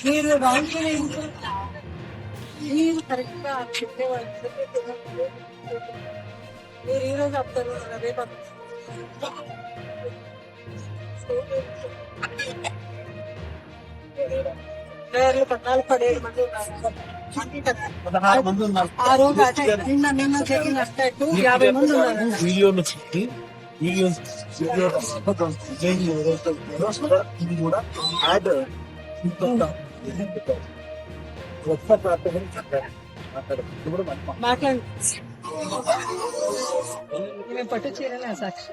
మీరు వాంఛనీయ మీరు కరెక్ట్గా చెప్పేవాళ్ళు మీరు ఈరోజు చెప్తారు రేపు పేర్లు 14-17 మంది ఉన్నారు. ఆ రోజు నిన్న చెప్పినట్టు 50 మంది ఉన్నారు. ఇది కూడా యాడ్ మాట్లాడండి. మేము పట్టు చీరలే సాక్షి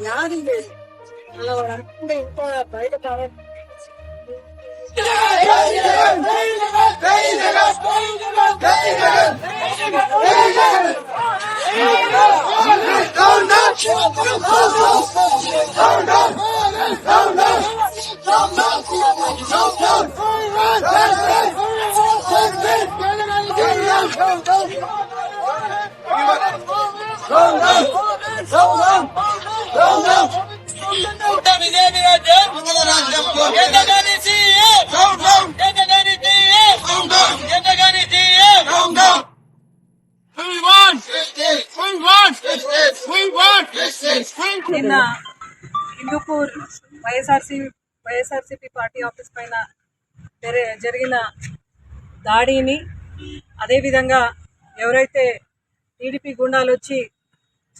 యాది లేదు అలా వాడు అనుకుంటే ఇంకా బయట కావాలి. నిన్న హిందూపూర్ వైఎస్ఆర్సీపీ పార్టీ ఆఫీస్ పైన జరిగిన దాడిని, అదేవిధంగా ఎవరైతే టీడీపీ గుండాలు వచ్చి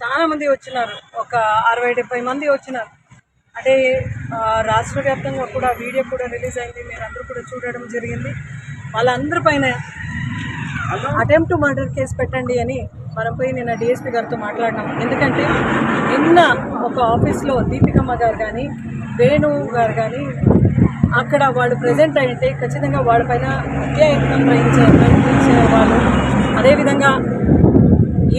చాలా మంది వచ్చినారు, ఒక 60-70 మంది వచ్చినారు. అంటే రాష్ట్ర వ్యాప్తంగా కూడా వీడియో కూడా రిలీజ్ అయింది, మీరు అందరూ కూడా చూడడం జరిగింది. వాళ్ళందరి పైన అటెంప్ట్ టు మర్డర్ కేసు పెట్టండి అని మనం పోయి నిన్న డిఎస్పీ గారితో మాట్లాడినాం. ఎందుకంటే నిన్న ఒక ఆఫీస్లో దీపికమ్మ గారు కానీ వేణు గారు కానీ అక్కడ వాళ్ళు ప్రజెంట్ అయితే ఖచ్చితంగా వాళ్ళపైన విద్యాయత్నం ప్రయత్నించే వాళ్ళు, అదేవిధంగా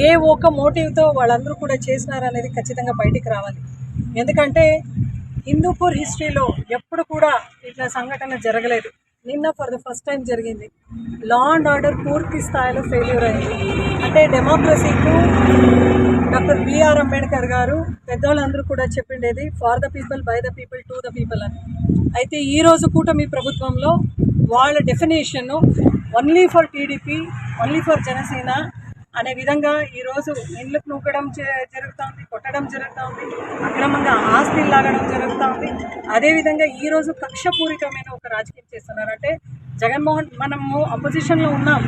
ఏ ఒక్క మోటివ్తో వాళ్ళందరూ కూడా చేసినారనేది ఖచ్చితంగా బయటికి రావాలి. ఎందుకంటే హిందూపూర్ హిస్టరీలో ఎప్పుడు కూడా ఇట్లా సంఘటన జరగలేదు. నిన్న ఫర్ ద ఫస్ట్ టైం జరిగింది. లా అండ్ ఆర్డర్ పూర్తి స్థాయిలో ఫెయిల్యూర్ అయింది. అంటే డెమోక్రసీకు డాక్టర్ బిఆర్ అంబేద్కర్ గారు పెద్దవాళ్ళందరూ కూడా చెప్పిండేది for the people, by the people, to the people అని. అయితే ఈరోజు కూటమి ప్రభుత్వంలో వాళ్ళ definition only for TDP, only for Janasena అనే విధంగా ఈరోజు ఇండ్లకు నూకడం జరుగుతుంది, కొట్టడం జరుగుతుంది, అక్రమంగా ఆస్తులు లాగడం జరుగుతుంది. అదేవిధంగా ఈరోజు కక్షపూరితమైన ఒక రాజకీయం చేస్తున్నారు. అంటే మనము అపోజిషన్లో ఉన్నాం,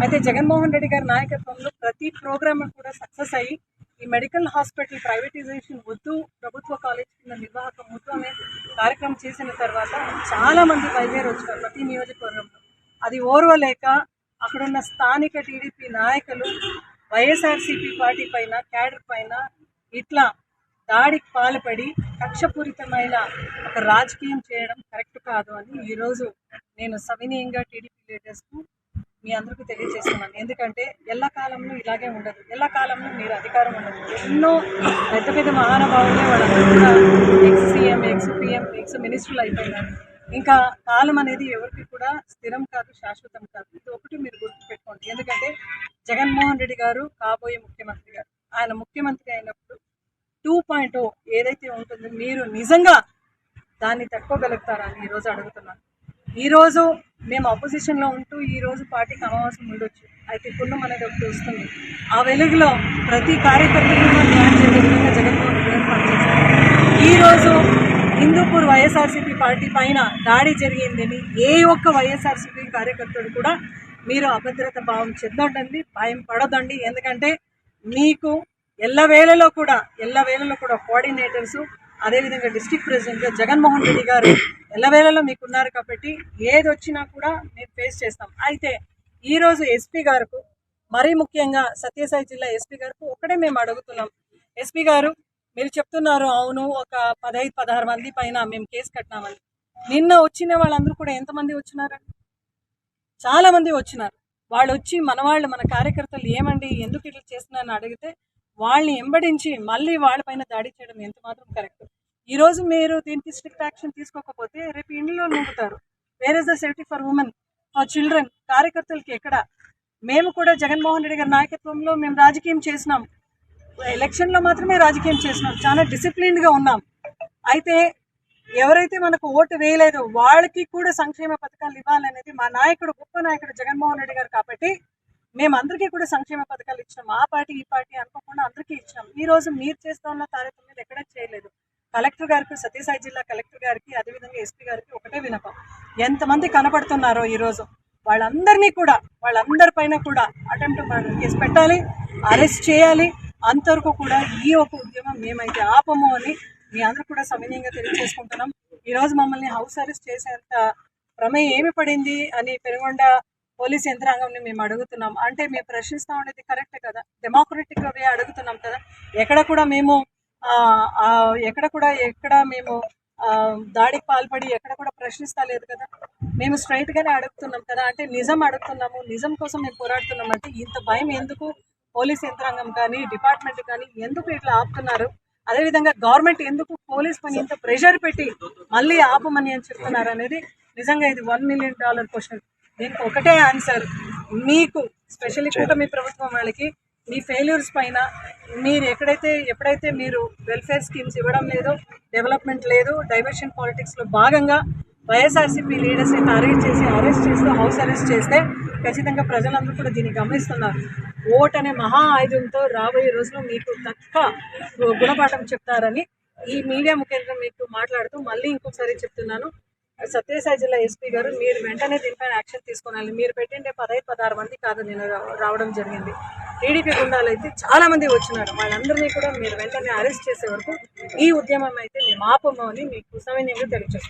అయితే జగన్మోహన్ రెడ్డి గారి నాయకత్వంలో ప్రతి ప్రోగ్రామ్ కూడా సక్సెస్ అయ్యి ఈ మెడికల్ హాస్పిటల్ ప్రైవేటైజేషన్ వద్దు, ప్రభుత్వ కాలేజ్ కింద నిర్వాహకం వద్దు అనే కార్యక్రమం చేసిన తర్వాత చాలామంది బయలుదేరి వచ్చినారు ప్రతి నియోజకవర్గంలో. అది ఓర్వలేక అక్కడున్న స్థానిక టీడీపీ నాయకులు వైఎస్ఆర్సీపీ పార్టీ పైన, క్యాడర్ పైన ఇట్లా దాడికి పాల్పడి కక్షపూరితమైన ఒక రాజకీయం చేయడం కరెక్ట్ కాదు అని ఈరోజు నేను సవినీయంగా టీడీపీ లీడర్స్కు మీ అందరికీ తెలియజేస్తున్నాను. ఎందుకంటే ఎల్లకాలంలో ఇలాగే ఉండదు, ఎల్లకాలంలో మీరు అధికారం ఉండదు. ఎన్నో పెద్ద పెద్ద మహానుభావులే వాళ్ళందరూ కూడా ex CM, X PM, X మినిస్టర్లు అయిపోయినారు. ఇంకా కాలం అనేది ఎవరికి కూడా స్థిరం కాదు, శాశ్వతం కాదు. ఇది ఒకటి మీరు గుర్తుపెట్టుకోండి. ఎందుకంటే జగన్మోహన్ రెడ్డి గారు కాబోయే ముఖ్యమంత్రి గారు, ఆయన ముఖ్యమంత్రి అయినప్పుడు 2.0 ఏదైతే ఉంటుందో మీరు నిజంగా దాన్ని తట్టుకోగలుగుతారా అని ఈరోజు అడుగుతున్నాను. ఈరోజు మేము అపోజిషన్లో ఉంటూ ఈరోజు పార్టీకి అమావాస్యం ఉండొచ్చు, అయితే పుణ్యం అనేది ఒకటి వస్తుంది. ఆ వెలుగులో ప్రతి కార్యకర్తలు న్యాయం చేసే విధంగా జగన్మోహన్ రెడ్డి గారు పనిచేస్తారు. ఈరోజు హిందూపూర్ వైఎస్ఆర్సీపీ పార్టీ పైన దాడి జరిగిందని ఏ ఒక్క వైఎస్ఆర్సీపీ కార్యకర్తలు కూడా మీరు అభద్రత భావం చెందొద్దండి, భయం పడదండి. ఎందుకంటే మీకు ఎల్లవేళలో కూడా కోఆర్డినేటర్సు, అదేవిధంగా డిస్ట్రిక్ట్ ప్రెసిడెంట్ జగన్మోహన్ రెడ్డి గారు ఎల్లవేళలో మీకున్నారు కాబట్టి ఏది వచ్చినా కూడా మేము ఫేస్ చేస్తాం. అయితే ఈరోజు ఎస్పీ గారికి, మరీ ముఖ్యంగా సత్యసాయి జిల్లా ఎస్పీ గారికి ఒకటే మేము అడుగుతున్నాం. ఎస్పీ గారు, మీరు చెప్తున్నారు అవును ఒక 15-16 మంది పైన మేము కేసు కట్టినామని. నిన్న వచ్చిన వాళ్ళందరూ కూడా ఎంతమంది వచ్చినారండి? చాలా మంది వచ్చినారు. వాళ్ళు వచ్చి మన కార్యకర్తలు ఏమండి ఎందుకు ఇట్లా చేస్తున్నారని అడిగితే వాళ్ళని ఎంబడించి మళ్ళీ వాళ్ళపైన దాడి చేయడం ఎంత మాత్రం కరెక్ట్? ఈ రోజు మీరు దీనికి స్ట్రిక్ట్ యాక్షన్ తీసుకోకపోతే రేపు ఇంట్లో నూగుతారు. Where is the safety for women, for children? కార్యకర్తలకి ఎక్కడ? మేము కూడా జగన్మోహన్ రెడ్డి గారి నాయకత్వంలో మేము రాజకీయం చేసినాం, ఎలక్షన్లో మాత్రమే రాజకీయం చేసినాం, చాలా డిసిప్లిన్డ్గా ఉన్నాం. అయితే ఎవరైతే మనకు ఓటు వేయలేదో వాళ్ళకి కూడా సంక్షేమ పథకాలు ఇవ్వాలనేది మా నాయకుడు, గొప్ప నాయకుడు జగన్మోహన్ రెడ్డి గారు. కాబట్టి మేము అందరికీ కూడా సంక్షేమ పథకాలు ఇచ్చినాం. ఆ పార్టీ ఈ పార్టీ అనుకోకుండా అందరికీ ఇచ్చినాం. ఈ రోజు మీరు చేస్తూ ఉన్న తారతమ్యం ఎక్కడా చేయలేదు. కలెక్టర్ గారికి, సత్యసాయి జిల్లా కలెక్టర్ గారికి, అదేవిధంగా ఎస్పీ గారికి ఒకటే వినపం, ఎంతమంది కనపడుతున్నారో ఈరోజు వాళ్ళందరినీ కూడా, వాళ్ళందరిపైన కూడా అటెంప్ట్ కేసు పెట్టాలి, అరెస్ట్ చేయాలి. అంతవరకు కూడా ఈ ఒక ఉద్యమం మేమైతే ఆపము అని మీ అందరూ కూడా సవినయంగా తెలియజేసుకుంటున్నాం. ఈరోజు మమ్మల్ని హౌస్ అరెస్ట్ చేసేంత ప్రమేయం ఏమి పడింది అని పెనుగొండ పోలీస్ యంత్రాంగంని మేము అడుగుతున్నాం. అంటే మేము ప్రశ్నిస్తాం అనేది కరెక్టే కదా, డెమోక్రటిక్గా వే అడుగుతున్నాం కదా. ఎక్కడ కూడా మేము దాడికి పాల్పడి ఎక్కడ కూడా ప్రశ్నిస్తా లేదు కదా. మేము స్ట్రైట్గానే అడుగుతున్నాం కదా. అంటే నిజం అడుగుతున్నాము, నిజం కోసం మేము పోరాడుతున్నాం. అంటే ఇంత భయం ఎందుకు? పోలీస్ యంత్రాంగం కానీ, డిపార్ట్మెంట్ కానీ ఎందుకు ఇట్లా ఆపుతున్నారు? అదేవిధంగా గవర్నమెంట్ ఎందుకు పోలీస్ పని ఇంత ప్రెషర్ పెట్టి మళ్ళీ ఆపమని అని చెప్తున్నారు అనేది నిజంగా ఇది $1 million క్వశ్చన్. దీనికి ఒకటే ఆన్సర్, మీకు స్పెషల్లీ కూటమి ప్రభుత్వం వాళ్ళకి మీ ఫెయిల్యూర్స్ పైన మీరు ఎప్పుడైతే మీరు వెల్ఫేర్ స్కీమ్స్ ఇవ్వడం లేదో, డెవలప్మెంట్ లేదు, డైవర్షన్ పాలిటిక్స్లో భాగంగా వైఎస్ఆర్సీపీ లీడర్స్ని టార్గెట్ చేసి అరెస్ట్ చేస్తూ హౌస్ అరెస్ట్ చేస్తే ఖచ్చితంగా ప్రజలందరూ కూడా దీన్ని గమనిస్తున్నారు. ఓట్ అనే మహా ఆయుధంతో రాబోయే రోజుల్లో మీకు తక్కువ గుణపాఠం చెప్తారని ఈ మీడియా ముఖ్యంగా మీకు మాట్లాడుతూ మళ్ళీ ఇంకొకసారి చెప్తున్నాను. సత్యసాయి జిల్లా ఎస్పీ గారు, మీరు వెంటనే దీనిపైన యాక్షన్ తీసుకోవాలి. మీరు పెట్టిండే 15-16 మంది కాదు నేను రావడం జరిగింది. టీడీపీ గుండాలు అయితే చాలా మంది వచ్చినారు. వాళ్ళందరినీ కూడా మీరు వెంటనే అరెస్ట్ చేసే వరకు ఈ ఉద్యమం అయితే మేము ఆపము అని మీకు సవినయంగా తెలియజేస్తాం.